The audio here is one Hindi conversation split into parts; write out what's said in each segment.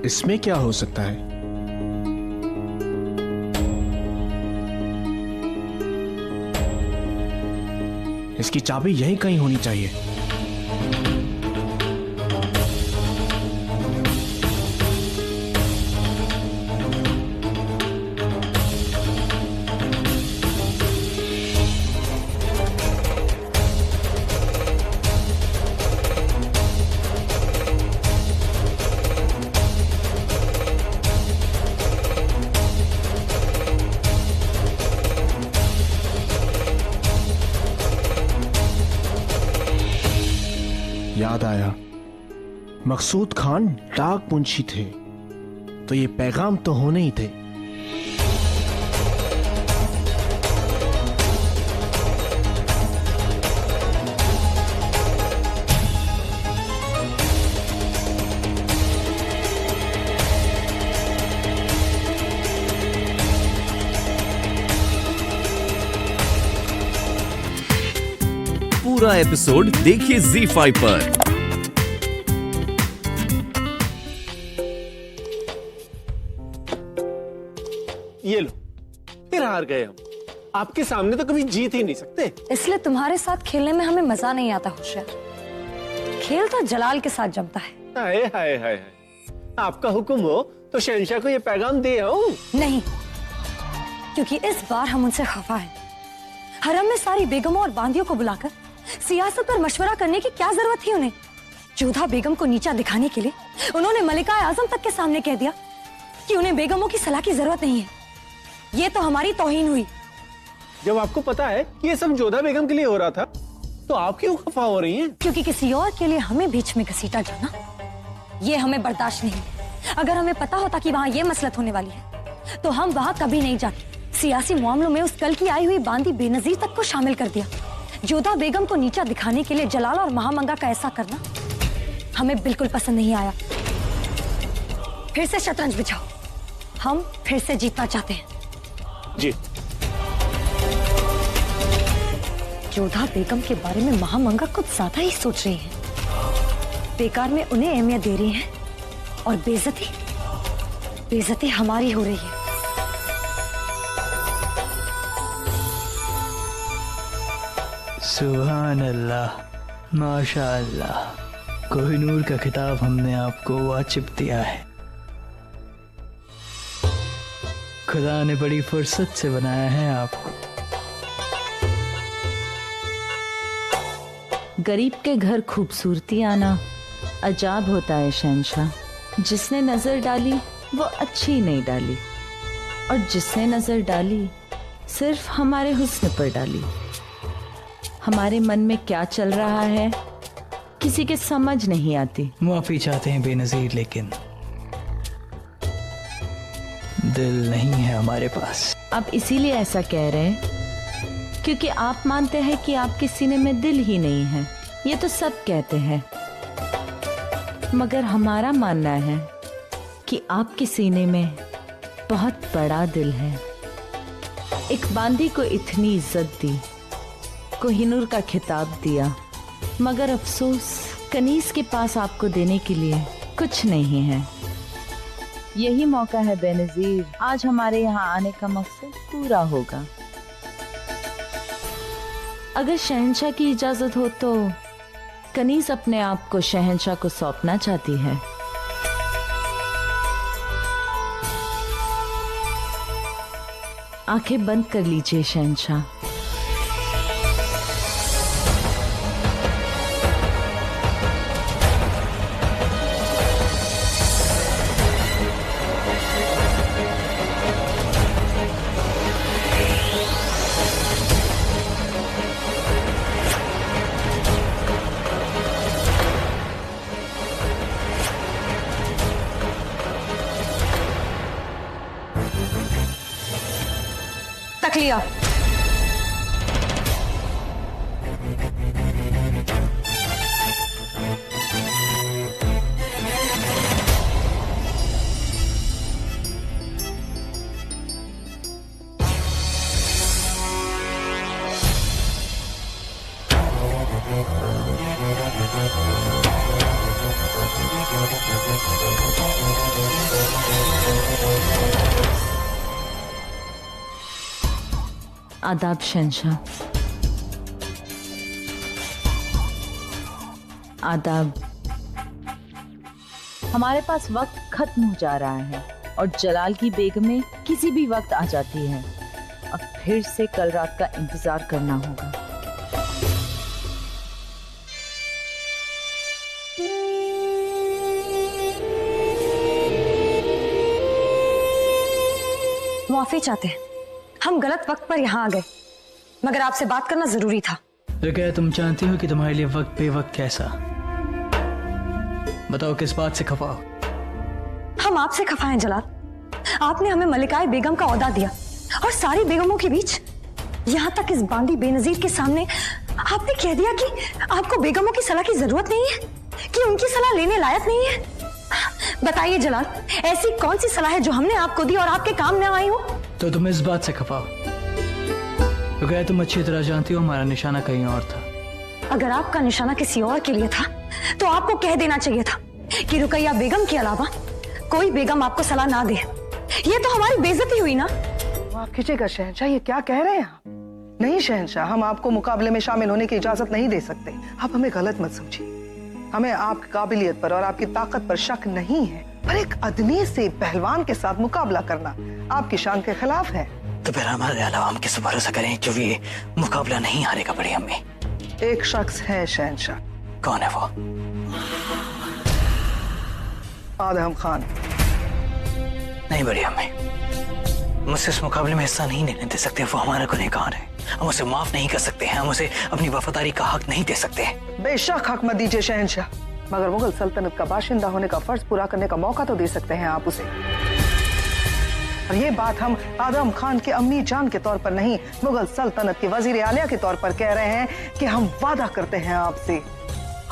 इसमें क्या हो सकता है? इसकी चाबी यहीं कहीं होनी चाहिए। याद आया, मकसूद खान डाक मुंशी थे, तो ये पैगाम तो होने ही थे। पूरा एपिसोड देखिए ZEE5 पर। ये लो, फिर हार गए हम। आपके सामने तो कभी जीत ही नहीं सकते। इसलिए तुम्हारे साथ खेलने में हमें मजा नहीं आता होशियार। खेल तो जलाल के साथ जमता है। हाय हाय हाय हाय, आपका हुक्म हो तो शहंशाह को ये पैगाम दे आऊं? नहीं, क्योंकि इस बार हम उनसे खफा हैं। हरम में सारी बेगमों और बांदियों को बुलाकर सियासत पर मशवरा करने की क्या जरूरत थी उन्हें? जोधा बेगम को नीचा दिखाने के लिए उन्होंने मलिका आजम तक के सामने कह दिया कि उन्हें बेगमों की सलाह की जरूरत नहीं है। ये तो हमारी तौहीन हुई। जब आपको पता है कि ये सब जोधा बेगम के लिए हो रहा था, तो आप क्यों खफा हो रही हैं? क्योंकि किसी और के लिए हमें बीच में घसीटा जाना, ये हमें बर्दाश्त नहीं है। अगर हमें पता होता कि वहाँ ये मसलत होने वाली है, तो हम वहाँ कभी नहीं जाते। सियासी मामलों में उस कल की आई हुई बांदी बेनजीर तक को शामिल कर दिया। जोधा बेगम को नीचा दिखाने के लिए जलाल और महामंगा का ऐसा करना हमें बिल्कुल पसंद नहीं आया। फिर से शतरंज बिछाओ, हम फिर से जीतना चाहते हैं। जी। जोधा बेगम के बारे में महामंगा कुछ ज्यादा ही सोच रही है। बेकार में उन्हें अहमियत दे रही हैं और बेइज्जती हमारी हो रही है। सुभान अल्लाह, माशा अल्लाह, कोहिनूर का खिताब हमने आपको वाजिब दिया है। खुदा ने बड़ी फुर्सत से बनाया है आपको। गरीब के घर खूबसूरती आना अजाब होता है शहंशाह। जिसने नजर डाली वो अच्छी नहीं डाली, और जिसने नजर डाली सिर्फ हमारे हुस्न पर डाली। हमारे मन में क्या चल रहा है किसी के समझ नहीं आती। माफी चाहते हैं बेनजीर, लेकिन दिल नहीं है हमारे पास। आप इसीलिए ऐसा कह रहे हैं क्योंकि आप मानते हैं कि आपके सीने में दिल ही नहीं है। ये तो सब कहते हैं, मगर हमारा मानना है कि आपके सीने में बहुत बड़ा दिल है। एक बांदी को इतनी इज्जत दी, कोहिनूर का खिताब दिया, मगर अफसोस कनीज के पास आपको देने के लिए कुछ नहीं है। यही मौका है बेनजीर, आज हमारे यहाँ आने का मकसद पूरा होगा। अगर शहंशाह की इजाजत हो तो कनीज अपने आप को शहंशाह को सौंपना चाहती है। आंखें बंद कर लीजिए शहंशाह। तक लिया। आदाब शहंशाह। आदाब। हमारे पास वक्त खत्म हो जा रहा है और जलाल की बेगमें किसी भी वक्त आ जाती हैं। अब फिर से कल रात का इंतजार करना होगा। माफी चाहते हैं, हम गलत वक्त पर यहाँ आ गए, मगर आपसे बात करना जरूरी था। तो क्या तुम जानती हो कि तुम्हारे लिए वक्त बेवक्त कैसा? बताओ किस बात से खफा हो? हम आपसे खफा हैं जलाल। आपने हमें मलिकाए बेगम का ओहदा दिया और सारी बेगमों के बीच, यहाँ तक इस बांदी बेनजीर के सामने आपने कह दिया कि आपको बेगमों की सलाह की जरूरत नहीं है, कि उनकी सलाह लेने लायक नहीं है। बताइए जलाल, ऐसी कौन सी सलाह है जो हमने आपको दी और आपके काम न आई हो? तो तुम इस बात से खफा हो? तो क्या तुम अच्छी तरह जानती हो हमारा निशाना कहीं और था। अगर आपका निशाना किसी और के लिए था तो आपको कह देना चाहिए था कि रुकैया बेगम के अलावा कोई बेगम आपको सलाह ना दे। ये तो हमारी बेइज्जती हुई ना। माफ कीजिएगा शहंशाह, ये क्या कह रहे हैं आप? नहीं शहंशाह, हम आपको मुकाबले में शामिल होने की इजाजत नहीं दे सकते। आप हमें गलत मत समझिए। हमें आपकी काबिलियत पर और आपकी ताकत पर शक नहीं है, पर एक अदनी से पहलवान के साथ मुकाबला करना आपकी शान के खिलाफ है। तो फिर हमारे अलावा हम किस भरोसा करें जो ये मुकाबला नहीं हारेगा बड़ी अम्मी? एक शख्स है शहंशाह। कौन है वो? आदम खान। नहीं बड़ी अम्मी, मुझसे इस मुकाबले में हिस्सा नहीं लेने दे सकते। वो हमारा गुनहगार है, हम उसे माफ नहीं कर सकते हैं, हम उसे अपनी वफादारी का हक नहीं दे सकते। बेशक हक मत दीजिए शहंशाह, मगर मुगल सल्तनत का बाशिंदा होने का फर्ज पूरा करने का मौका तो दे सकते हैं आप उसे। और ये बात हम आदम खान के अम्मी जान के तौर पर नहीं, मुगल सल्तनत के वजीर आलिया के तौर पर कह रहे हैं कि हम वादा करते हैं आपसे,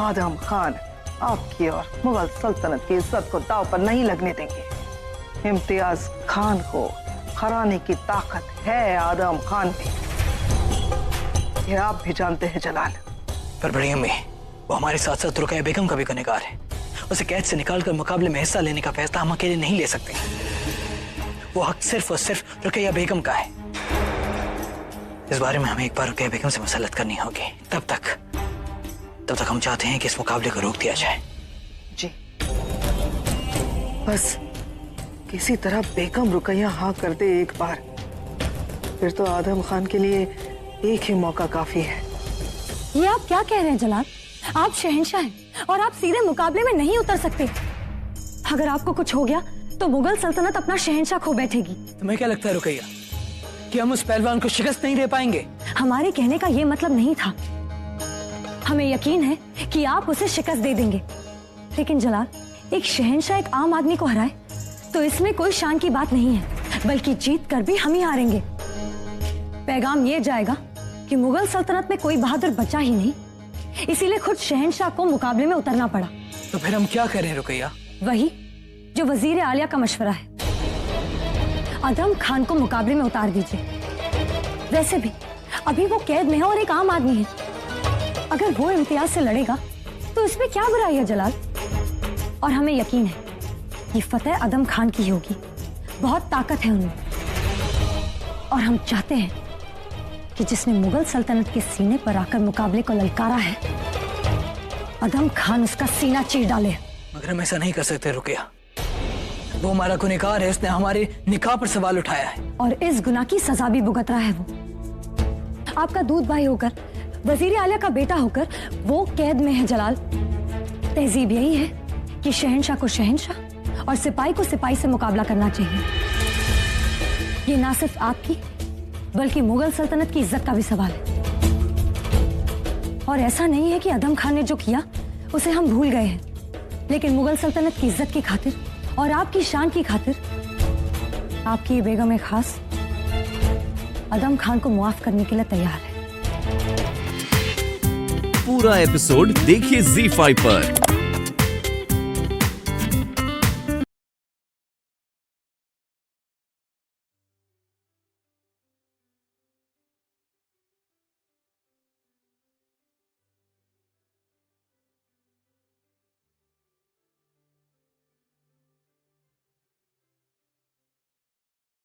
आदम खान आपकी और मुगल सल्तनत की इज्जत को दांव पर नहीं लगने देंगे। इम्तियाज खान को हराने की ताकत है आदम खान में, ये आप भी जानते हैं जलाल। पर बड़ी अम्मी, वो हमारे साथ साथ रुकैया बेगम का भी गुनहगार है। उसे कैद से निकालकर मुकाबले में हिस्सा लेने का फैसला हम अकेले नहीं ले सकते। वो हक सिर्फ और सिर्फ रुकैया बेगम का है। इस बारे में हमें एक बार रुकैया बेगम से मसलत करनी होगी। तब तक हम चाहते हैं कि इस मुकाबले को रोक दिया जाए। जी, बस किसी तरह बेगम रुकैया हाँ कर दे एक बार, फिर तो आदम खान के लिए एक ही मौका काफी है। ये आप क्या कह रहे हैं जलाल? आप शहंशाह हैं और आप सीधे मुकाबले में नहीं उतर सकते। अगर आपको कुछ हो गया तो मुगल सल्तनत अपना शहंशाह खो बैठेगी। तुम्हें क्या लगता है रुकैया कि हम उस पहलवान को शिकस्त नहीं दे पाएंगे? हमारे कहने का ये मतलब नहीं था। हमें यकीन है कि आप उसे शिकस्त दे देंगे, लेकिन जलाल, एक शहंशाह एक आम आदमी को हराए तो इसमें कोई शान की बात नहीं है, बल्कि जीत कर भी हम ही हारेंगे। पैगाम ये जाएगा कि मुगल सल्तनत में कोई बहादुर बचा ही नहीं, इसीलिए खुद शहंशाह को मुकाबले में उतरना पड़ा। तो फिर हम क्या करें रुकैया? वही जो वजीर आलिया का मशवरा है, आदम खान को मुकाबले में उतार दीजिए। वैसे भी अभी वो कैद में है और एक आम आदमी है, अगर वो इम्तियाज से लड़ेगा तो इसमें क्या बुराई है जलाल? और हमें यकीन है कि फतेह आदम खान की होगी, बहुत ताकत है उनमें, और हम चाहते हैं कि जिसने मुगल सल्तनत के सीने पर आकर मुकाबले को ललकारा है, आदम खान उसका सीना चीर डाले। मगर हम ऐसा नहीं कर सकते रुकैया, वो हमारा गुनहगार है, उसने हमारे निकाह पर सवाल उठाया है और इस गुनाह की सजा भी भुगत रहा है। वो आपका दूध भाई होकर, वजीर आलिया का बेटा होकर वो कैद में है जलाल। तहजीब यही है कि शहंशाह को शहंशाह और सिपाही को सिपाही से मुकाबला करना चाहिए। ये ना सिर्फ आपकी बल्कि मुगल सल्तनत की इज्जत का भी सवाल है। और ऐसा नहीं है कि आदम खान ने जो किया उसे हम भूल गए हैं, लेकिन मुगल सल्तनत की इज्जत की खातिर और आपकी शान की खातिर आपकी बेगम खास आदम खान को मुआफ करने के लिए तैयार है। पूरा एपिसोड देखिए ZEE5 पर।